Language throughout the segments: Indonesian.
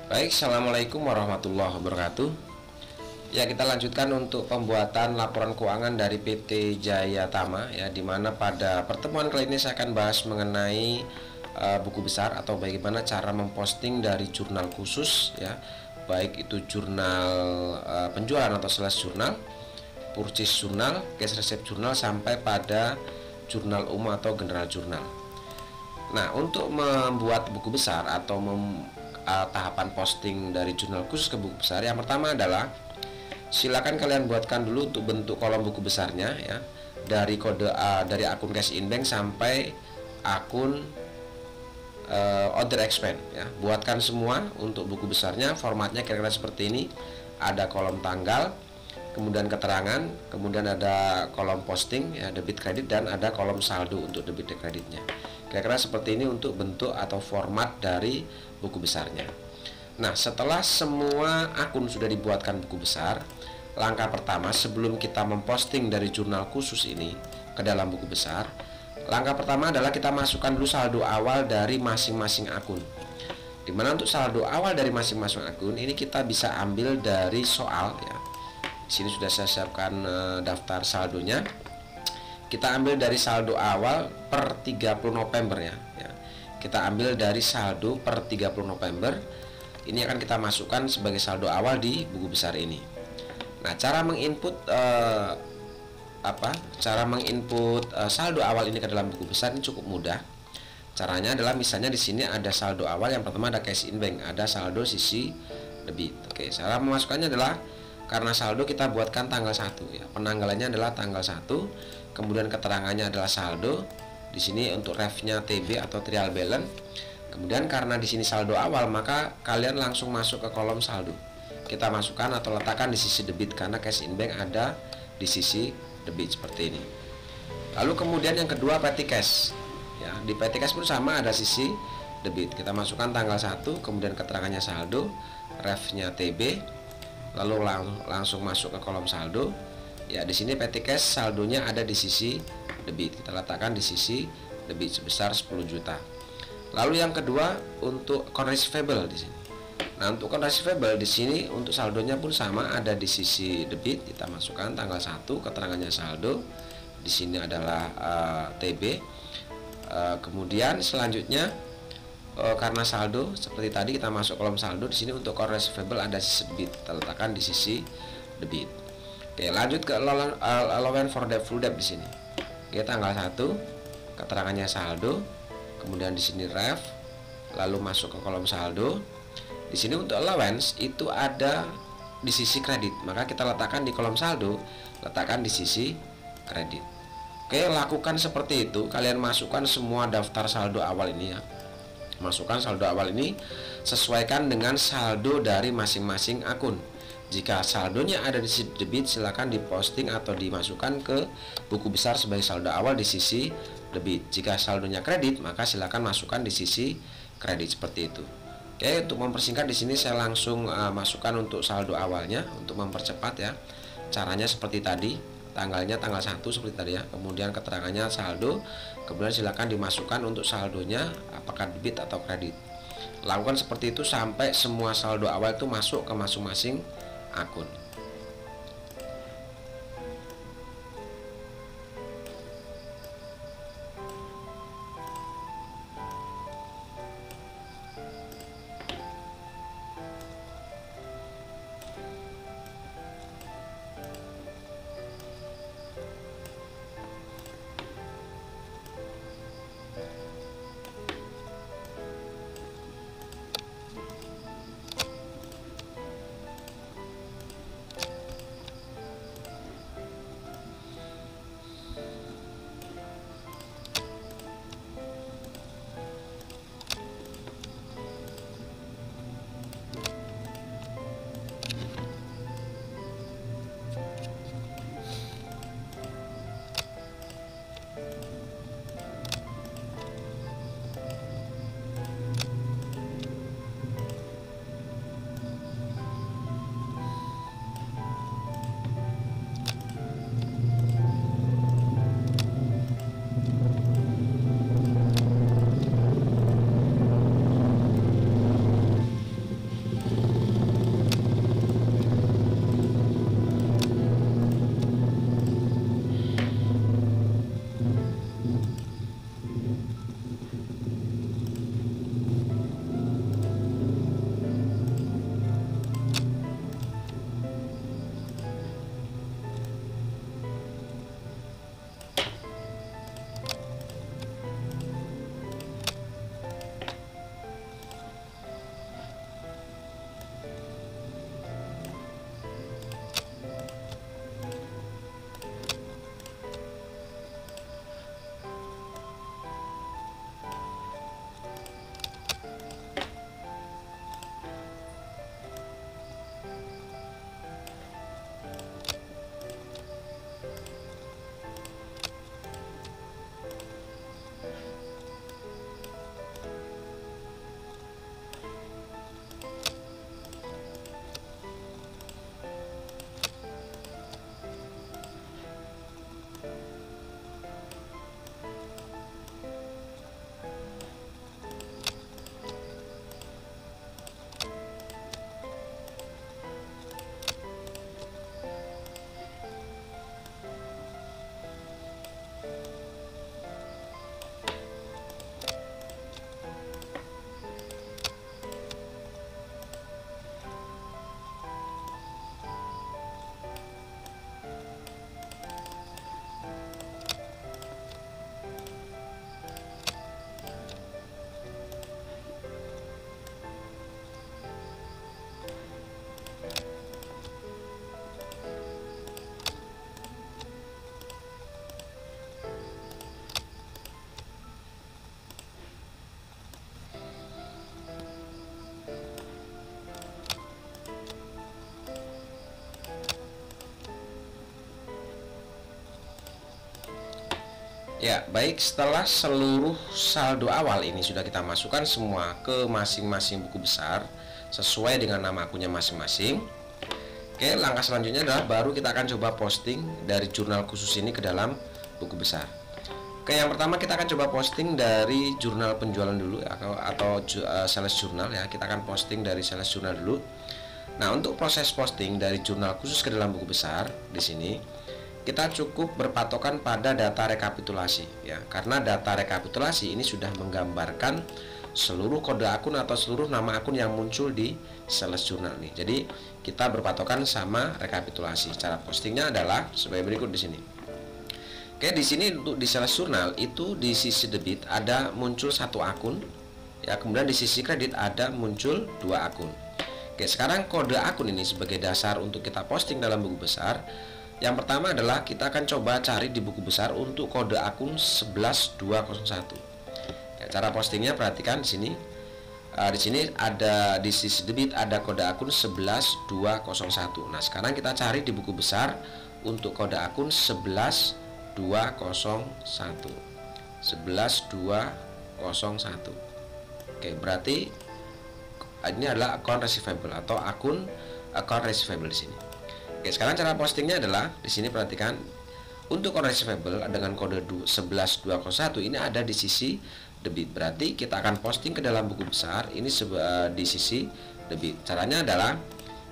Baik, Assalamualaikum warahmatullahi wabarakatuh. Ya, kita lanjutkan untuk pembuatan laporan keuangan dari PT Jaya Tama ya, dimana pada pertemuan kali ini saya akan bahas mengenai buku besar atau bagaimana cara memposting dari jurnal khusus ya, baik itu jurnal penjualan atau sales jurnal, purchase jurnal, cash receipt jurnal, sampai pada jurnal umum atau general jurnal. Nah, untuk membuat buku besar atau tahapan posting dari jurnal khusus ke buku besar, yang pertama adalah silakan kalian buatkan dulu untuk bentuk kolom buku besarnya ya, dari kode dari akun cash in bank sampai akun order expense ya. Buatkan semua untuk buku besarnya, formatnya kira-kira seperti ini. Ada kolom tanggal, kemudian keterangan, kemudian ada kolom posting ya, debit kredit, dan ada kolom saldo untuk debit dan kreditnya. Kira-kira seperti ini untuk bentuk atau format dari buku besarnya. Nah, setelah semua akun sudah dibuatkan buku besar, langkah pertama sebelum kita memposting dari jurnal khusus ini ke dalam buku besar, langkah pertama adalah kita masukkan dulu saldo awal dari masing-masing akun. Dimana untuk saldo awal dari masing-masing akun ini kita bisa ambil dari soal ya. Di sini sudah saya siapkan daftar saldonya. Kita ambil dari saldo awal per 30 November ya. Kita ambil dari saldo per 30 November. Ini akan kita masukkan sebagai saldo awal di buku besar ini. Nah, cara menginput saldo awal ini ke dalam buku besar ini cukup mudah. Caranya adalah misalnya di sini ada saldo awal, yang pertama ada cash in bank, ada saldo sisi debit. Oke, cara memasukkannya adalah karena saldo kita buatkan tanggal 1 ya. Penanggalannya adalah tanggal 1, kemudian keterangannya adalah saldo. Di sini untuk refnya TB atau trial balance. Kemudian karena di sini saldo awal, maka kalian langsung masuk ke kolom saldo. Kita masukkan atau letakkan di sisi debit karena cash in bank ada di sisi debit seperti ini. Lalu kemudian yang kedua petty cash. Ya, di petty cash pun sama, ada sisi debit. Kita masukkan tanggal 1, kemudian keterangannya saldo, refnya TB, lalu langsung masuk ke kolom saldo. Ya, di sini petty cash saldonya ada di sisi debit. Kita letakkan di sisi debit sebesar 10 juta. Lalu yang kedua untuk account receivable di sini. Nah, untuk account receivable di sini untuk saldonya pun sama, ada di sisi debit. Kita masukkan tanggal 1, keterangannya saldo. Di sini adalah TB. Kemudian selanjutnya karena saldo seperti tadi, kita masuk kolom saldo. Di sini untuk account receivable ada sisi debit. Kita letakkan di sisi debit. Oke, lanjut ke allowance for debt full debt di sini. Oke, tanggal 1, keterangannya saldo, kemudian di sini ref, lalu masuk ke kolom saldo. Di sini untuk allowance itu ada di sisi kredit, maka kita letakkan di kolom saldo, letakkan di sisi kredit. Oke, lakukan seperti itu. Kalian masukkan semua daftar saldo awal ini ya. Masukkan saldo awal ini, sesuaikan dengan saldo dari masing-masing akun. Jika saldonya ada di sisi debit, silakan diposting atau dimasukkan ke buku besar sebagai saldo awal di sisi debit. Jika saldonya kredit, maka silakan masukkan di sisi kredit seperti itu. Oke, untuk mempersingkat di sini saya langsung masukkan untuk saldo awalnya untuk mempercepat ya. Caranya seperti tadi, tanggalnya tanggal 1 seperti tadi ya. Kemudian keterangannya saldo, kemudian silakan dimasukkan untuk saldonya apakah debit atau kredit. Lakukan seperti itu sampai semua saldo awal itu masuk ke masing-masing akun. Ya, baik, setelah seluruh saldo awal ini sudah kita masukkan semua ke masing-masing buku besar sesuai dengan nama akunnya masing-masing. Oke, langkah selanjutnya adalah baru kita akan coba posting dari jurnal khusus ini ke dalam buku besar. Oke, yang pertama kita akan coba posting dari jurnal penjualan dulu atau sales jurnal ya. Kita akan posting dari sales jurnal dulu. Nah, untuk proses posting dari jurnal khusus ke dalam buku besar di sini kita cukup berpatokan pada data rekapitulasi ya, karena data rekapitulasi ini sudah menggambarkan seluruh kode akun atau seluruh nama akun yang muncul di sales jurnal nih. Jadi kita berpatokan sama rekapitulasi. Cara postingnya adalah sebagai berikut di sini. Oke, di sini untuk di sales jurnal itu di sisi debit ada muncul satu akun ya, kemudian di sisi kredit ada muncul dua akun. Oke, sekarang kode akun ini sebagai dasar untuk kita posting dalam buku besar. Yang pertama adalah kita akan coba cari di buku besar untuk kode akun 11201. Ya, cara postingnya perhatikan di sini. Di sini ada di sisi debit ada kode akun 11201. Nah, sekarang kita cari di buku besar untuk kode akun 11201. 11201. Oke, berarti ini adalah account receivable atau akun account receivable di sini. Oke, sekarang cara postingnya adalah di sini perhatikan untuk account receivable dengan kode 11201 ini ada di sisi debit. Berarti kita akan posting ke dalam buku besar ini di sisi debit. Caranya adalah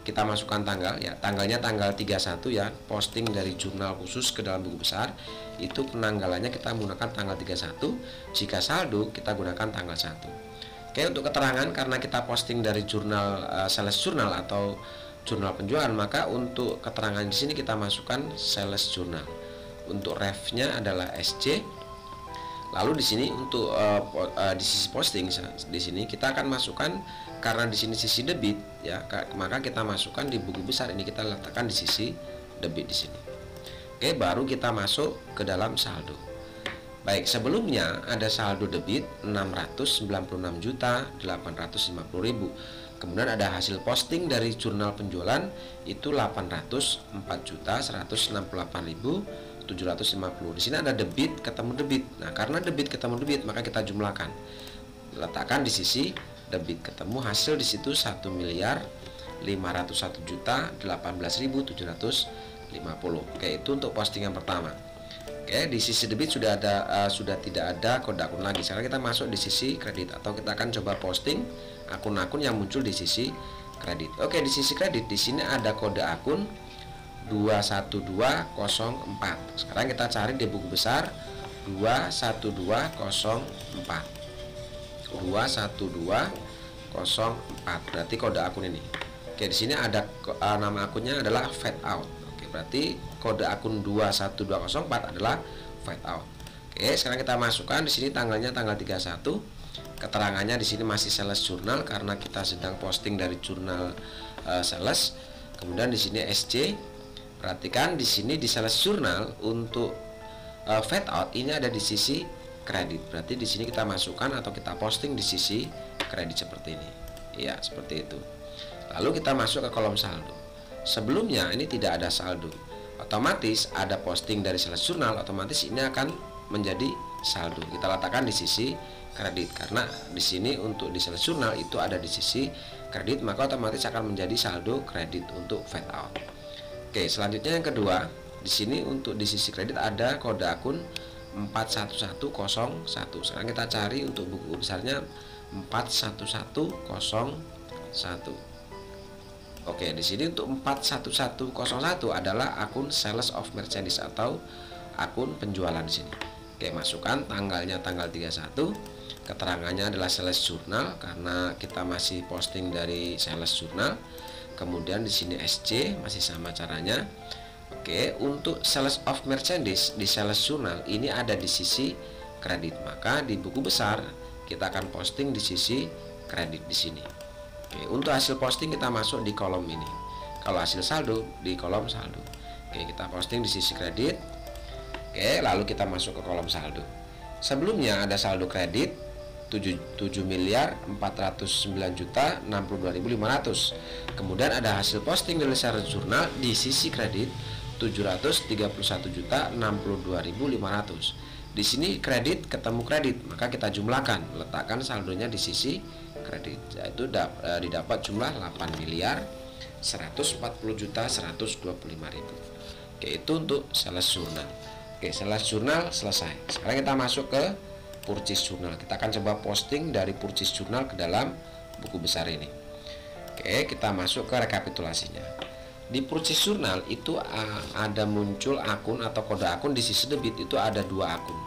kita masukkan tanggal ya. Tanggalnya tanggal 31 ya. Posting dari jurnal khusus ke dalam buku besar itu penanggalannya kita menggunakan tanggal 31. Jika saldo kita gunakan tanggal 1. Oke, untuk keterangan karena kita posting dari jurnal sales jurnal atau jurnal penjualan, maka untuk keterangan di sini kita masukkan sales jurnal. Untuk refnya adalah SC. Lalu di sini untuk di sisi posting di sini kita akan masukkan karena di sini sisi debit ya, maka kita masukkan di buku besar ini kita letakkan di sisi debit di sini. Oke, baru kita masuk ke dalam saldo. Baik, sebelumnya ada saldo debit 696.850.000. Kemudian ada hasil posting dari jurnal penjualan itu 804.168.750. Di sini ada debit ketemu debit. Nah, karena debit ketemu debit maka kita jumlahkan. Letakkan di sisi debit ketemu hasil di situ 1.501.018.750. Oke, itu untuk posting yang pertama. Oke, di sisi debit sudah tidak ada kode akun lagi. Sekarang kita masuk di sisi kredit atau kita akan coba posting akun-akun yang muncul di sisi kredit. Oke, di sisi kredit di sini ada kode akun 21204. Sekarang kita cari di buku besar 21204. 21204 berarti kode akun ini. Oke, di sini ada nama akunnya adalah fade out. Oke, berarti kode akun 21204 adalah fade out. Oke, sekarang kita masukkan di sini tanggalnya tanggal 31. Keterangannya di sini masih sales jurnal karena kita sedang posting dari jurnal sales. Kemudian di sini SC. Perhatikan di sini di sales jurnal untuk fade out ini ada di sisi kredit. Berarti di sini kita masukkan atau kita posting di sisi kredit seperti ini. Ya, seperti itu. Lalu kita masuk ke kolom saldo. Sebelumnya ini tidak ada saldo. Otomatis ada posting dari sales jurnal, otomatis ini akan menjadi saldo. Kita letakkan di sisi kredit karena di sini untuk di sales jurnal itu ada di sisi kredit, maka otomatis akan menjadi saldo kredit untuk fade out. Oke, selanjutnya yang kedua, di sini untuk di sisi kredit ada kode akun 41101. Sekarang kita cari untuk buku besarnya 41101. Oke, di sini untuk 41101 adalah akun sales of merchandise atau akun penjualan di sini. Oke, masukkan tanggalnya tanggal 31. Keterangannya adalah sales jurnal karena kita masih posting dari sales jurnal. Kemudian di sini SC masih sama caranya. Oke, untuk sales of merchandise di sales jurnal ini ada di sisi kredit. Maka di buku besar kita akan posting di sisi kredit di sini. Oke, untuk hasil posting kita masuk di kolom ini. Kalau hasil saldo di kolom saldo. Oke, kita posting di sisi kredit. Oke, lalu kita masuk ke kolom saldo. Sebelumnya ada saldo kredit 7.409.062.500. Kemudian ada hasil posting dari sales jurnal di sisi kredit 731.062.062.500. Di sini kredit ketemu kredit, maka kita jumlahkan, letakkan saldonya di sisi kredit, yaitu didapat jumlah 8.140.125.000. Oke, itu untuk sales journal. Oke, sales journal selesai. Sekarang kita masuk ke purchase journal. Kita akan coba posting dari purchase journal ke dalam buku besar ini. Oke, kita masuk ke rekapitulasinya. Di purchase journal itu ada muncul akun atau kode akun. Di sisi debit itu ada dua akun,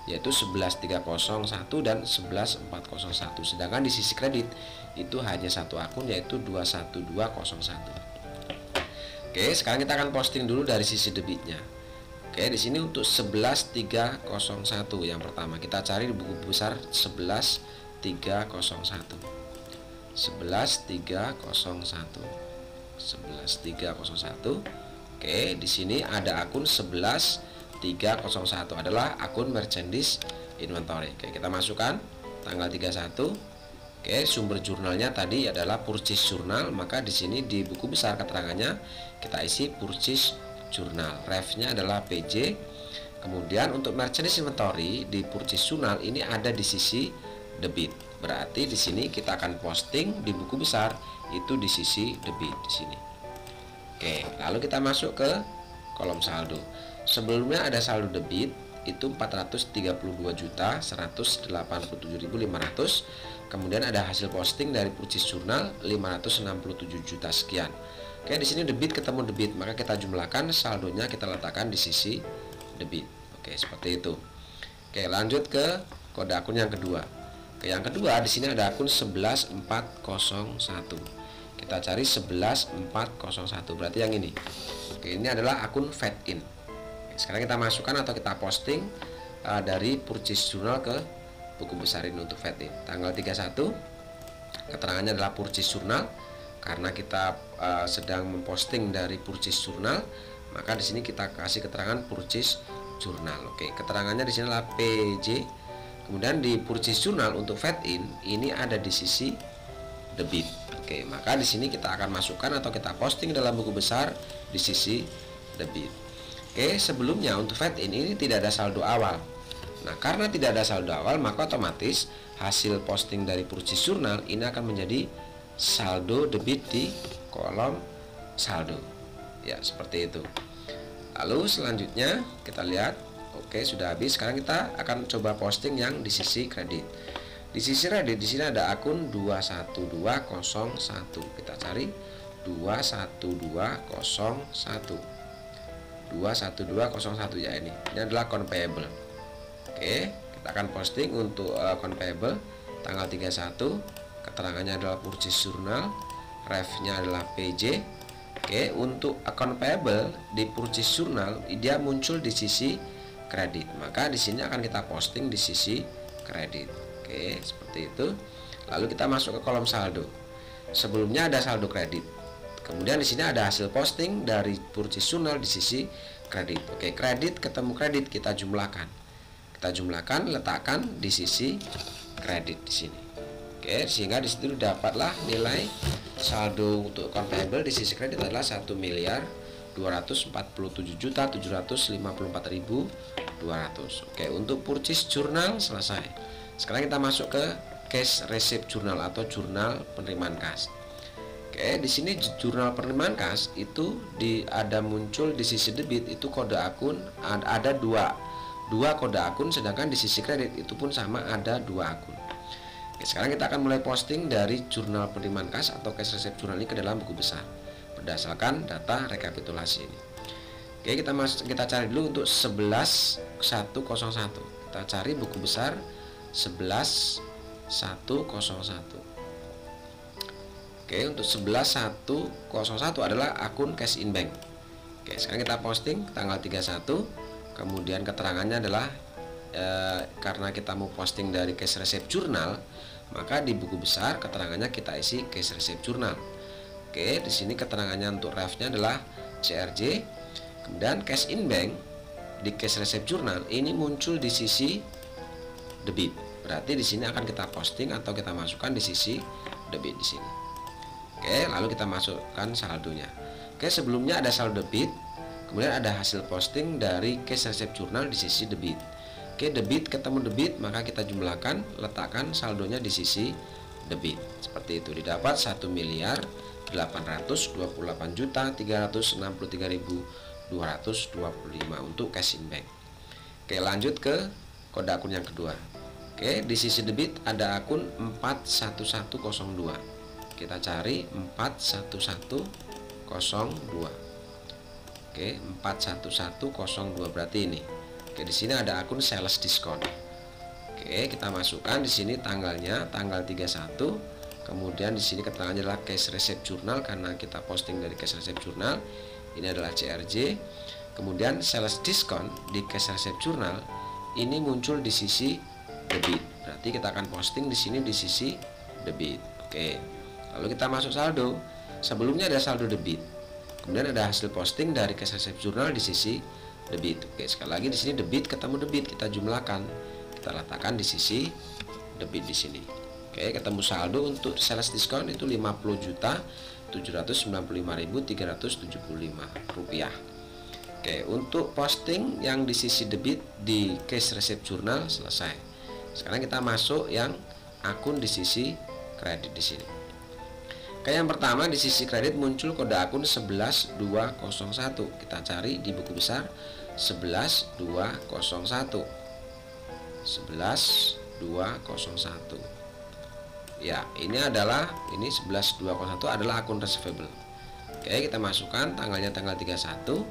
yaitu 11301 dan 11401. Sedangkan di sisi kredit itu hanya satu akun, yaitu 21201. Oke, sekarang kita akan posting dulu dari sisi debitnya. Oke, di sini untuk 11301 yang pertama kita cari di buku besar 11301. 11301. Oke, di sini ada akun 11301 adalah akun merchandise inventory. Oke, kita masukkan tanggal 31. Oke, sumber jurnalnya tadi adalah purchase journal, maka di sini di buku besar keterangannya kita isi purchase journal. Ref-nya adalah PJ. Kemudian untuk merchandise inventory di purchase journal ini ada di sisi debit. Berarti di sini kita akan posting di buku besar itu di sisi debit di sini. Oke, lalu kita masuk ke kolom saldo. Sebelumnya ada saldo debit itu 432.187.500. Kemudian ada hasil posting dari purchase journal 567 juta sekian. Oke, di sini debit ketemu debit, maka kita jumlahkan saldonya, kita letakkan di sisi debit. Oke, seperti itu. Oke, lanjut ke kode akun yang kedua. Oke, yang kedua di sini ada akun 11401. Kita cari 11401, berarti yang ini. Oke, ini adalah akun fed in. Oke, sekarang kita masukkan atau kita posting dari purchase journal ke buku besar ini untuk fed in. Tanggal 31 keterangannya adalah purchase journal. Karena kita sedang memposting dari purchase journal, maka di sini kita kasih keterangan purchase journal. Oke, keterangannya di sini adalah PJ. Kemudian di purchase journal untuk fed in ini ada di sisi debit. Oke, maka di sini kita akan masukkan atau kita posting dalam buku besar di sisi debit. Oke, sebelumnya untuk fed in ini tidak ada saldo awal. Nah, karena tidak ada saldo awal, maka otomatis hasil posting dari purchase journal ini akan menjadi saldo debit di kolom saldo. Ya, seperti itu. Lalu selanjutnya kita lihat, oke, sudah habis. Sekarang kita akan coba posting yang di sisi kredit. Di sisi kredit di sini ada akun 21201. Kita cari 21201. 21201 ya ini. Ini adalah account payable. Oke, kita akan posting untuk account payable tanggal 31. Keterangannya adalah purchase journal, ref-nya adalah PJ. Oke, untuk account payable di purchase journal dia muncul di sisi kredit, maka di sini akan kita posting di sisi kredit. Oke, seperti itu. Lalu kita masuk ke kolom saldo. Sebelumnya ada saldo kredit. Kemudian di sini ada hasil posting dari purchase journal di sisi kredit. Oke, kredit ketemu kredit, kita jumlahkan. Kita jumlahkan, letakkan di sisi kredit di sini. Oke, sehingga di situ dapatlah nilai saldo untuk account payable di sisi kredit adalah 1.247.754.200. Oke, untuk purchase journal selesai. Sekarang kita masuk ke cash receipt journal atau jurnal penerimaan kas. Oke, di sini jurnal penerimaan kas itu ada muncul di sisi debit itu kode akun ada dua kode akun, sedangkan di sisi kredit itu pun sama ada dua akun. Oke, sekarang kita akan mulai posting dari jurnal penerimaan kas atau cash receipt journal ini ke dalam buku besar berdasarkan data rekapitulasi ini. Oke, kita cari dulu untuk 11101. Kita cari buku besar 11101. Oke, untuk 11101 adalah akun cash in bank. Oke, sekarang kita posting tanggal 31. Kemudian keterangannya adalah karena kita mau posting dari cash receipt journal, maka di buku besar keterangannya kita isi cash receipt journal. Oke, di sini keterangannya untuk ref-nya adalah CRJ. Kemudian cash in bank di cash receipt journal ini muncul di sisi debit. Berarti di sini akan kita posting atau kita masukkan di sisi debit di sini. Oke, lalu kita masukkan saldonya. Oke, sebelumnya ada saldo debit, kemudian ada hasil posting dari cash receipt journal di sisi debit. Oke, debit ketemu debit, maka kita jumlahkan, letakkan saldonya di sisi debit. Seperti itu, didapat 1.828.363.225 untuk cash in bank. Oke, lanjut ke kode akun yang kedua. Oke, di sisi debit ada akun 41102. Kita cari 41102. Oke, 41102 berarti ini. Oke, di sini ada akun sales diskon. Oke, kita masukkan di sini tanggalnya, tanggal 31. Kemudian di sini keterangannya adalah cash receipt journal karena kita posting dari cash receipt journal. Ini adalah CRJ. Kemudian sales diskon di cash receipt journal ini muncul di sisi debit. Berarti kita akan posting di sini di sisi debit. Oke. Lalu kita masuk saldo. Sebelumnya ada saldo debit. Kemudian ada hasil posting dari cash receipt journal di sisi debit. Oke, sekali lagi di sini debit ketemu debit, kita jumlahkan. Kita letakkan di sisi debit di sini. Oke, ketemu saldo untuk sales diskon itu Rp50.795.375. Oke, untuk posting yang di sisi debit di cash receipt journal selesai. Sekarang kita masuk yang akun di sisi kredit di sini. Oke, yang pertama di sisi kredit muncul kode akun 11201. Kita cari di buku besar 11201. 11201. Ya, ini 11201 adalah akun receivable. Oke, kita masukkan tanggalnya tanggal 31.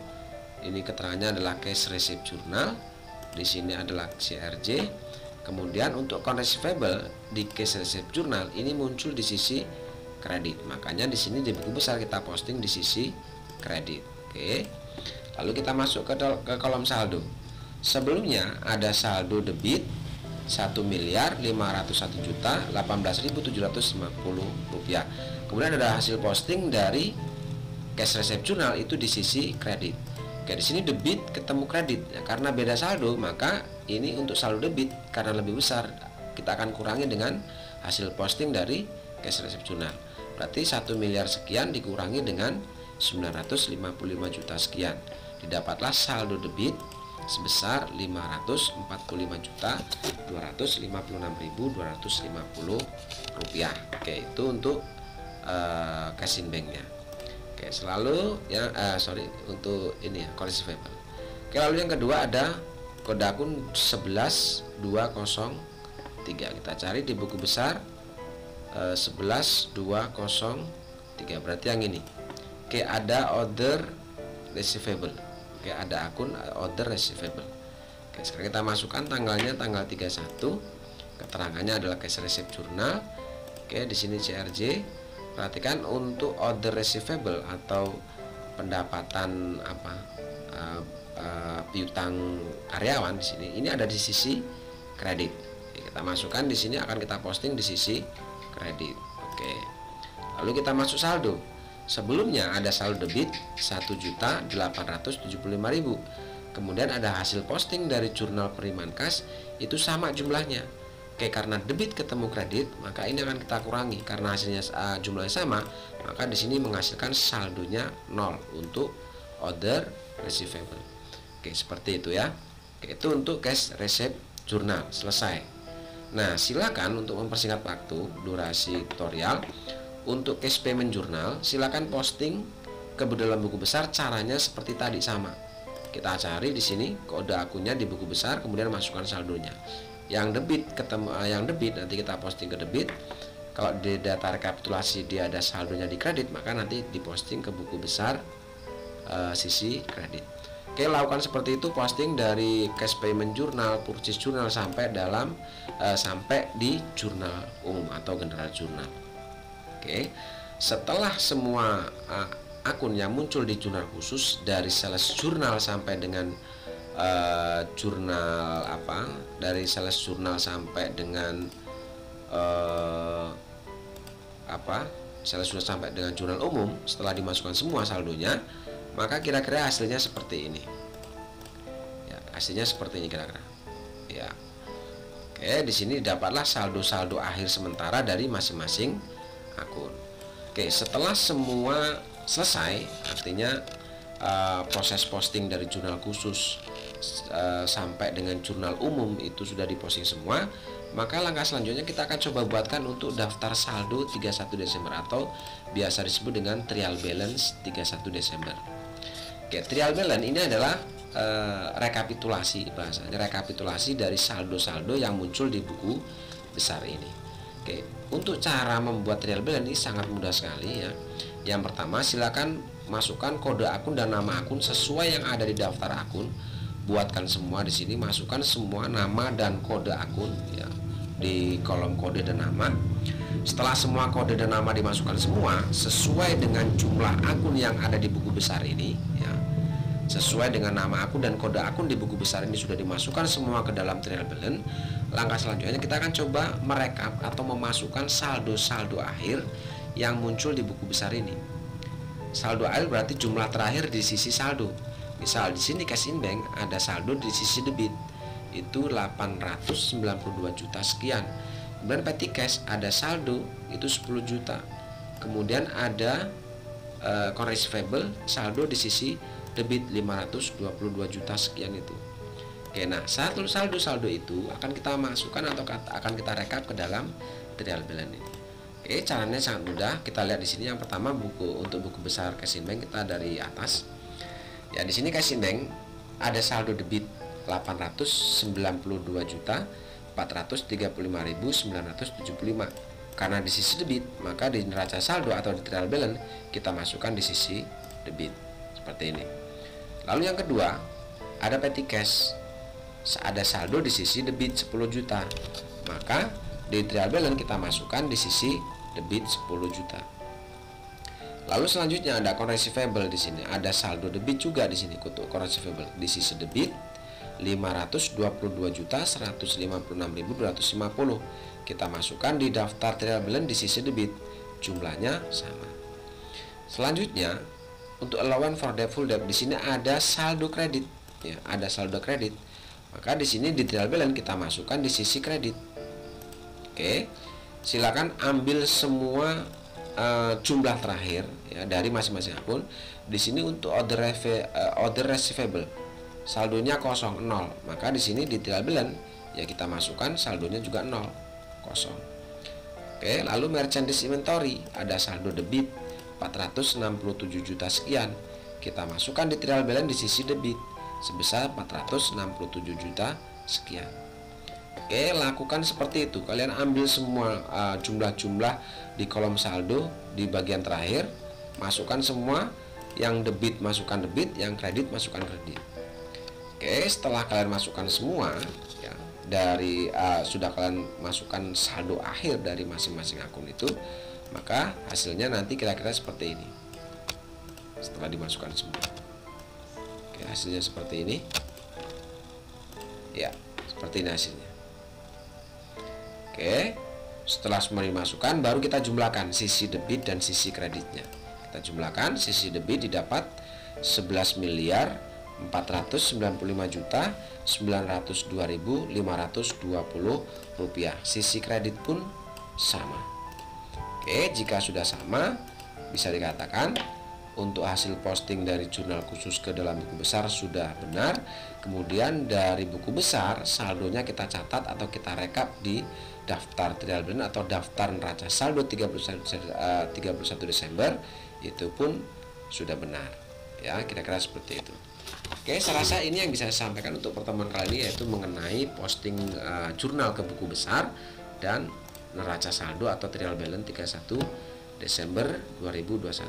Ini keterangannya adalah cash receipt journal. Di sini adalah CRJ. Kemudian untuk account receivable di cash receipt journal ini muncul di sisi kredit. Makanya di sini di buku besar kita posting di sisi kredit. Oke. Lalu kita masuk ke kolom saldo. Sebelumnya ada saldo debit Rp1.501.018.750. Kemudian ada hasil posting dari cash receipt journal itu di sisi kredit. Oke, di sini debit ketemu kredit. Ya, karena beda saldo, maka ini untuk saldo debit karena lebih besar kita akan kurangi dengan hasil posting dari cash receipt journal. Berarti 1 miliar sekian dikurangi dengan 955 juta sekian. Didapatlah saldo debit sebesar Rp544.256.250. Oke, itu untuk cash in banknya. Oke, selalu ya untuk ini ya, receivable. Oke, lalu yang kedua ada kode akun 11203. Kita cari di buku besar 11203, berarti yang ini. Oke, ada order receivable. Oke, ada akun order receivable. Oke, sekarang kita masukkan tanggalnya tanggal 31. Keterangannya adalah cash receipt journal. Oke, di sini CRJ. Perhatikan untuk order receivable atau pendapatan piutang karyawan di sini. Ini ada di sisi kredit. Oke, kita masukkan di sini, akan kita posting di sisi kredit. Oke. Lalu kita masuk saldo. Sebelumnya ada saldo debit 1.875.000. Kemudian ada hasil posting dari jurnal penerimaan kas itu sama jumlahnya. Oke, karena debit ketemu kredit, maka ini akan kita kurangi karena hasilnya jumlahnya sama, maka di sini menghasilkan saldonya 0 untuk order receivable. Oke, seperti itu ya. Oke, itu untuk cash receipt journal selesai. Nah, silakan untuk mempersingkat waktu durasi tutorial untuk cash payment journal, silakan posting ke dalam buku besar. Caranya seperti tadi sama. Kita cari di sini kode akunnya di buku besar, kemudian masukkan saldonya. Yang debit ketemu yang debit nanti kita posting ke debit. Kalau di data rekapitulasi dia ada saldonya di kredit, maka nanti diposting ke buku besar sisi kredit. Oke, lakukan seperti itu, posting dari cash payment journal, purchase journal sampai di jurnal umum atau general journal. Oke, setelah semua akunnya muncul di jurnal khusus, dari sales journal sampai dengan dari sales journal sampai dengan sales journal sampai dengan jurnal umum, setelah dimasukkan semua saldonya, maka kira-kira hasilnya seperti ini. Ya, hasilnya seperti ini kira-kira. Ya. Oke, di sini dapatlah saldo-saldo akhir sementara dari masing-masing akun. Oke, setelah semua selesai, artinya proses posting dari jurnal khusus sampai dengan jurnal umum itu sudah diposting semua, maka langkah selanjutnya kita akan coba buatkan untuk daftar saldo 31 Desember atau biasa disebut dengan trial balance 31 Desember. Oke, trial balance ini adalah rekapitulasi, bahasanya rekapitulasi dari saldo-saldo yang muncul di buku besar ini. Oke, untuk cara membuat trial balance ini sangat mudah sekali ya. Yang pertama, silakan masukkan kode akun dan nama akun sesuai yang ada di daftar akun. Buatkan semua di sini, masukkan semua nama dan kode akun ya di kolom kode dan nama. Setelah semua kode dan nama dimasukkan semua sesuai dengan jumlah akun yang ada di buku besar ini ya. Sesuai dengan nama akun dan kode akun di buku besar ini sudah dimasukkan semua ke dalam trial balance. Langkah selanjutnya kita akan coba merekap atau memasukkan saldo-saldo akhir yang muncul di buku besar ini. Saldo akhir berarti jumlah terakhir di sisi saldo. Misal di sini cash in bank ada saldo di sisi debit itu 892 juta sekian. Kemudian petty cash ada saldo itu 10 juta. Kemudian ada account receivable saldo di sisi debit 522 juta sekian itu. Oke, nah saldo-saldo itu akan kita masukkan atau akan kita rekap ke dalam trial balance ini. Oke, caranya sangat mudah. Kita lihat di sini yang pertama untuk buku besar cash in bank kita dari atas. Ya, di sini cash in bank ada saldo debit 892 juta 435.975. Karena di sisi debit, maka di neraca saldo atau di trial balance kita masukkan di sisi debit seperti ini. Lalu yang kedua, ada petty cash. Ada saldo di sisi debit 10 juta. Maka di trial balance kita masukkan di sisi debit 10 juta. Lalu selanjutnya ada account receivable di sini. Ada saldo debit juga di sini untuk account receivable di sisi debit 522.156.250. Kita masukkan di daftar trial balance di sisi debit. Jumlahnya sama. Selanjutnya untuk allowance for debt full debt di sini ada saldo kredit ya, ada saldo kredit. Maka di sini di trial balance kita masukkan di sisi kredit. Oke. Silakan ambil semua jumlah terakhir ya dari masing-masing akun. Di sini untuk order receivable saldonya 0 0, maka di sini di trial balance ya kita masukkan saldonya juga 0 0. Oke, lalu merchandise inventory ada saldo debit 467 juta sekian. Kita masukkan di trial balance di sisi debit sebesar 467 juta sekian. Oke, lakukan seperti itu. Kalian ambil semua jumlah-jumlah di kolom saldo di bagian terakhir, masukkan semua. Yang debit masukkan debit, yang kredit masukkan kredit. Oke, setelah kalian masukkan semua ya, dari sudah kalian masukkan saldo akhir dari masing-masing akun itu, maka hasilnya nanti kira-kira seperti ini. Setelah dimasukkan semua. Oke, hasilnya seperti ini. Ya, seperti ini hasilnya. Oke, setelah semua dimasukkan baru kita jumlahkan sisi debit dan sisi kreditnya. Kita jumlahkan, sisi debit didapat 11.495.902.520 rupiah. Sisi kredit pun sama. Oke, jika sudah sama bisa dikatakan untuk hasil posting dari jurnal khusus ke dalam buku besar sudah benar. Kemudian dari buku besar saldonya kita catat atau kita rekap di daftar trial balance atau daftar neraca saldo 31 Desember itu pun sudah benar ya, kira-kira seperti itu. Oke, saya rasa ini yang bisa saya sampaikan untuk pertemuan kali ini, yaitu mengenai posting jurnal ke buku besar dan neraca saldo atau trial balance 31 Desember 2021.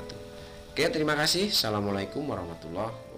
Oke, terima kasih. Assalamualaikum warahmatullahi wabarakatuh.